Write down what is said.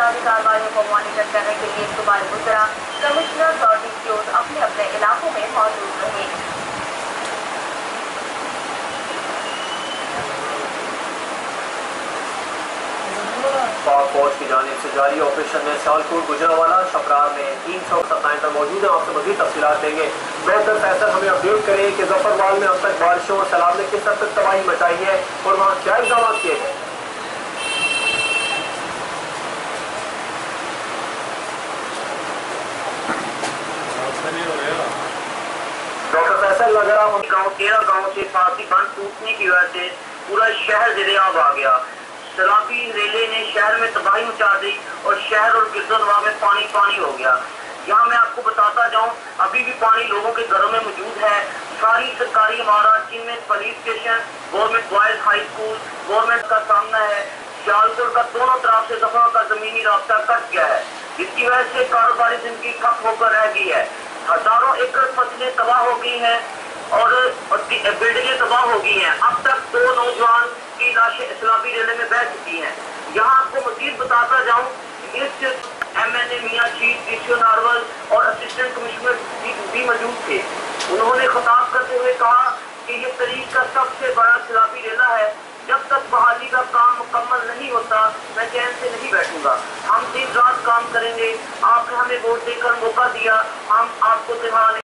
इंतजामी कार्रवाइयों को मॉनिटर करने के लिए सूबाई वज़रा, कमिश्नर्स और DCOs अपने अपने इलाकों में मौजूद रहे। पाक फौज की जानिब से जारी ऑपरेशन में सियालकोट, गुजरांवाला, शपरार में 327 तक मौजूद है। आपसे मज़ीद तफसीलात देंगे। बेहतर फैसल हमें अपडेट करें कि जफरवाल में अब तक बारिशों और सैलाब ने किस हद तक तबाही मचाई है और वहाँ क्या इक़दाम किए गए। डॉक्टर फैसल, अगर आप गाँव 13 गाँव से फारसी बंद टूटने की वजह से पूरा शहर ज़ेर-ए-आब आ गया। सैलाबी रेले ने शहर में तबाही मचा दी और शहर और गिरदोनवा में पानी पानी हो गया। यहाँ मैं आपको बताता जाऊँ, अभी भी पानी लोगों के घरों में मौजूद है। सारी सरकारी इमारत, जिनमें police station, government boys high school, government का सामना है। सियालकोट का दोनों तरफ से दफा का जमीनी रास्ता कट गया है, जिसकी वजह से कारोबारी जिंदगी ठप होकर रह गई है। हजारों एकड़ फसलें तबाह हो गई हैं और बिल्डिंगें तबाह हो गई हैं। अब तक 2 नौजवान की लाशें सैलाबी रेले में बह चुकी हैं। यहाँ आपको मजीद बताता जाऊँ, इस MNA मियां चीफ, DCO नारवल और असिस्टेंट कमिश्नर भी मौजूद थे। उन्होंने खिताब करते हुए कहा कि ये तरीक का सबसे बड़ा सैलाबी रेला है। जब तक बहाली का काम मुकम्मल नहीं होता, मैं चैन से नहीं बैठूंगा। हम दिन रात काम करेंगे। आपने हमें वोट देकर मौका दिया, हम आपको दिखाने